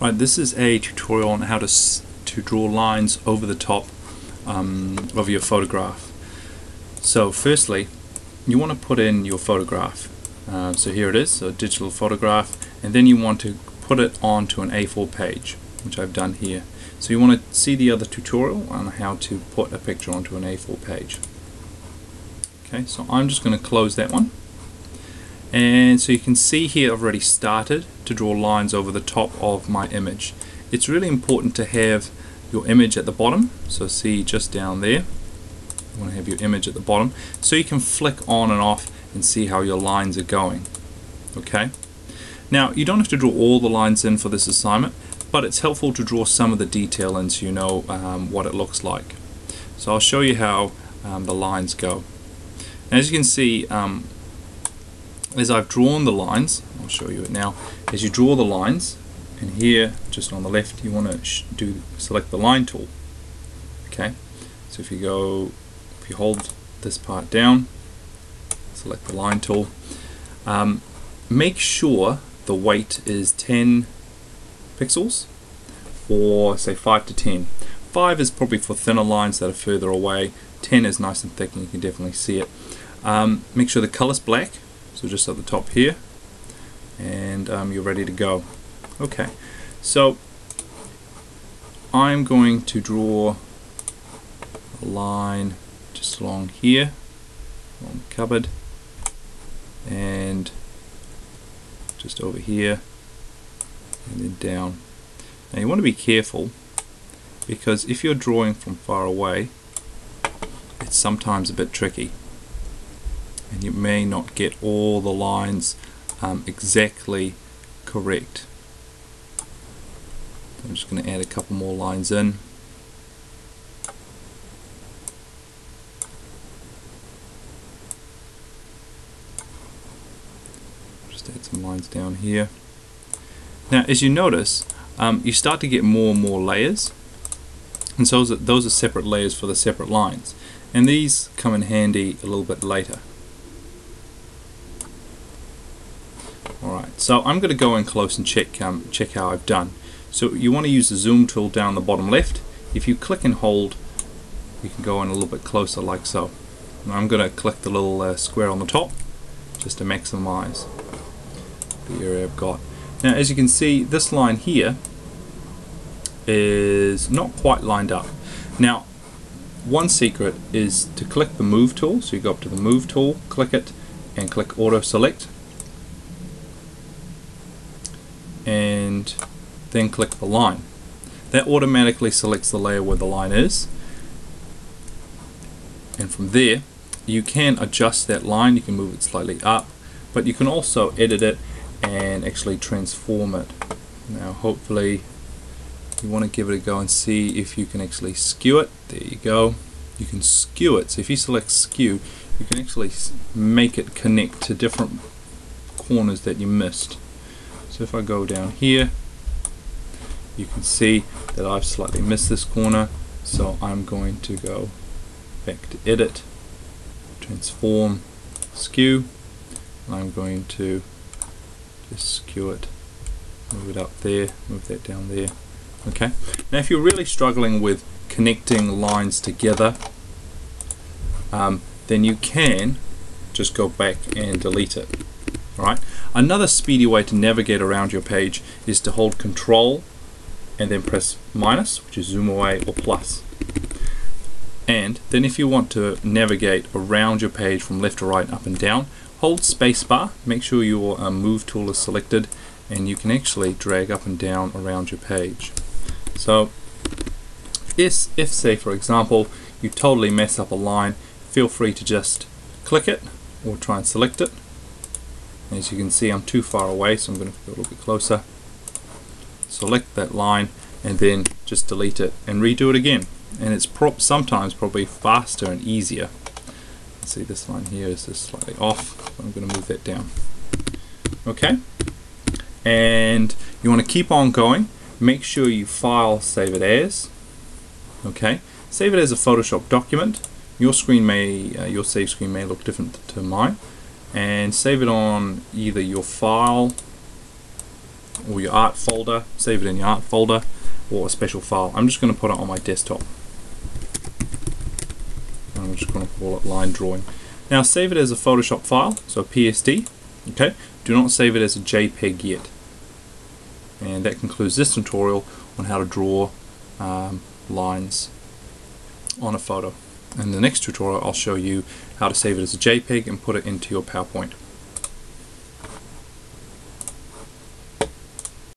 Right, this is a tutorial on how to draw lines over the top of your photograph. So firstly, you want to put in your photograph. So here it is, so a digital photograph, and then you want to put it onto an A4 page, which I've done here. So you want to see the other tutorial on how to put a picture onto an A4 page. Okay, so I'm just going to close that one. And so you can see here I've already started to draw lines over the top of my image. It's really important to have your image at the bottom, so see just down there, you want to have your image at the bottom so you can flick on and off and see how your lines are going. Okay, now you don't have to draw all the lines in for this assignment, but it's helpful to draw some of the detail in so you know what it looks like. So I'll show you how the lines go. And as you can see, as I've drawn the lines, I'll show you it now. As you draw the lines, and here just on the left you want to select the line tool. Okay, so if you hold this part down, select the line tool, make sure the weight is 10 pixels, or say 5 to 10. 5 is probably for thinner lines that are further away. 10 is nice and thick and you can definitely see it. Make sure the color's black, so just at the top here, and you're ready to go. Okay, so I'm going to draw a line just along here, along the cupboard, and just over here, and then down. Now you want to be careful, because if you're drawing from far away, it's sometimes a bit tricky, and you may not get all the lines exactly correct. I'm just going to add a couple more lines in. Just add some lines down here. Now as you notice, you start to get more and more layers, and so those are separate layers for the separate lines, and these come in handy a little bit later. Alright, so I'm going to go in close and check how I've done. So you want to use the zoom tool down the bottom left. If you click and hold, you can go in a little bit closer like so. Now I'm going to click the little square on the top just to maximize the area I've got. Now as you can see, this line here is not quite lined up. Now one secret is to click the move tool. So you go up to the move tool, click it, and click auto select, and then click the line. That automatically selects the layer where the line is, and from there you can adjust that line. You can move it slightly up, but you can also edit it and actually transform it. Now hopefully you want to give it a go and see if you can actually skew it. There you go, you can skew it. So if you select skew, you can actually make it connect to different corners that you missed. So if I go down here, you can see that I've slightly missed this corner, so I'm going to go back to edit, transform, skew, and I'm going to just skew it, move it up there, move that down there. Okay, now if you're really struggling with connecting lines together, then you can just go back and delete it. Right. Another speedy way to navigate around your page is to hold Control and then press minus, which is zoom away, or plus. And then if you want to navigate around your page from left to right, up and down, hold spacebar, make sure your move tool is selected, and you can actually drag up and down around your page. So if say for example you totally mess up a line, feel free to just click it or try and select it. As you can see, I'm too far away, so I'm going to go a little bit closer. Select that line and then just delete it and redo it again. And it's sometimes probably faster and easier. See, this line here is just slightly off, so I'm going to move that down. Okay, and you want to keep on going. Make sure you file save it as. Okay, save it as a Photoshop document. Your screen your save screen may look different to mine. And save it on either your file or your art folder, save it in your art folder, or a special file. I'm just going to put it on my desktop. I'm just going to call it line drawing. Now save it as a Photoshop file, so PSD. Okay, do not save it as a JPEG yet. And that concludes this tutorial on how to draw lines on a photo. In the next tutorial I'll show you how to save it as a JPEG and put it into your PowerPoint.